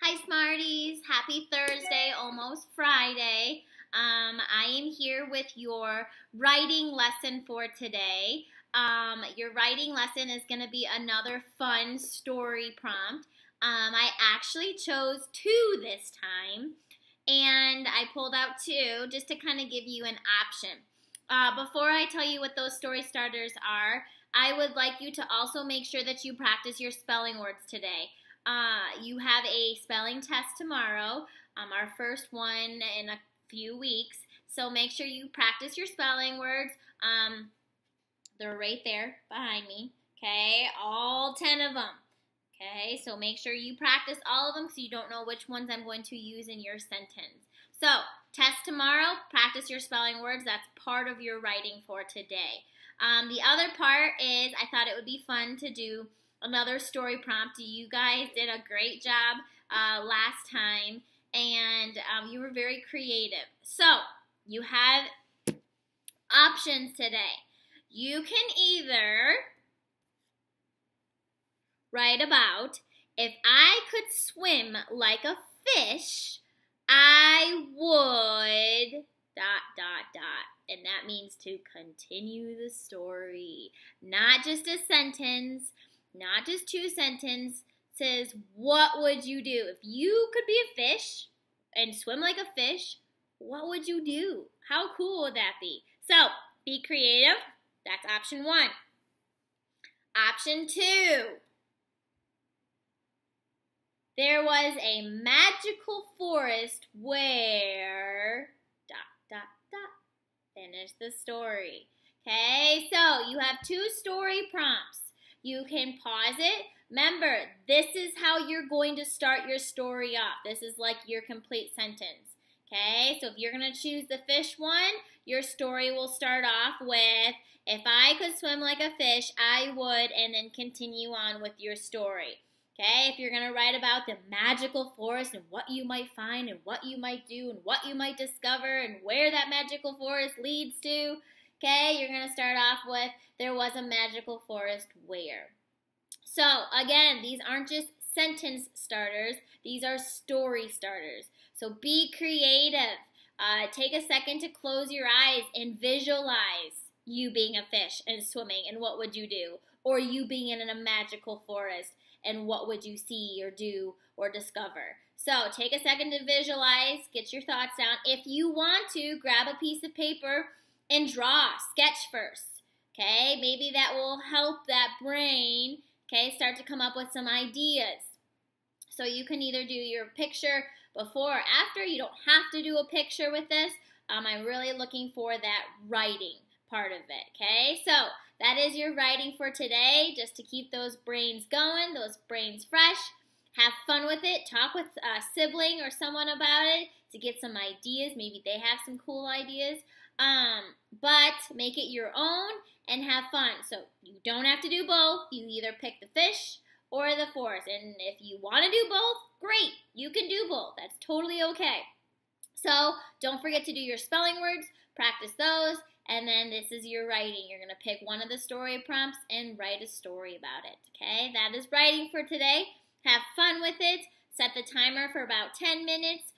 Hi Smarties, happy Thursday, almost Friday. I am here with your writing lesson for today. Your writing lesson is going to be another fun story prompt. I actually chose two this time, and I pulled out two just to kind of give you an option. Before I tell you what those story starters are, I would like you to also make sure that you practice your spelling words today. You have a spelling test tomorrow, our first one in a few weeks. So make sure you practice your spelling words. They're right there behind me, okay? All 10 of them, okay? So make sure you practice all of them so you don't know which ones I'm going to use in your sentence. So test tomorrow, practice your spelling words. That's part of your writing for today. The other part is I thought it would be fun to do another story prompt. You guys did a great job last time, and you were very creative. So you have options today. You can either write about, if I could swim like a fish, I would ... And that means to continue the story. Not just a sentence, not just two sentences. What would you do? If you could be a fish and swim like a fish, what would you do? How cool would that be? So, be creative. That's option one. Option two. There was a magical forest where ... Finish the story. Okay, so you have two story prompts. You can pause it. Remember, this is how you're going to start your story off. This is like your complete sentence. Okay, so if you're going to choose the fish one, your story will start off with, if I could swim like a fish, I would, and then continue on with your story. Okay, if you're going to write about the magical forest and what you might find and what you might do and what you might discover and where that magical forest leads to, okay, you're going to start off with, there was a magical forest where. So, again, these aren't just sentence starters. These are story starters. So be creative. Take a second to close your eyes and visualize you being a fish and swimming, and what would you do? Or you being in a magical forest, and what would you see or do or discover? So take a second to visualize, get your thoughts down. If you want to, grab a piece of paper and draw, sketch first. Okay, maybe that will help that brain, okay, start to come up with some ideas. So you can either do your picture before or after. You don't have to do a picture with this. I'm really looking for that writing part of it, okay? So that is your writing for today, just to keep those brains going, those brains fresh. Have fun with it. Talk with a sibling or someone about it to get some ideas. Maybe they have some cool ideas. But make it your own and have fun. So you don't have to do both. You either pick the fish or the forest. And if you want to do both, great. You can do both. That's totally okay. So don't forget to do your spelling words. Practice those. And then this is your writing. You're going to pick one of the story prompts and write a story about it. Okay, that is writing for today. Have fun with it. Set the timer for about 10 minutes,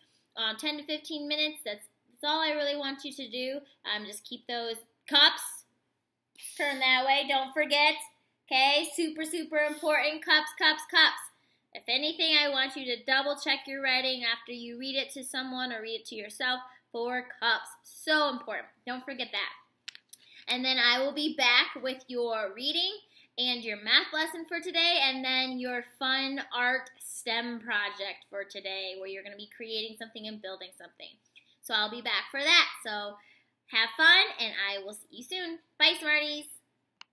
10 to 15 minutes. That's all I really want you to do. Just keep those cups. Turn that way. Don't forget. Okay, super, super important. Cups, cups, cups. If anything, I want you to double check your writing after you read it to someone or read it to yourself. 4 cups. So important. Don't forget that. And then I will be back with your reading and your math lesson for today, and then your fun art STEM project for today, where you're going to be creating something and building something. So I'll be back for that. So have fun, and I will see you soon. Bye, Smarties.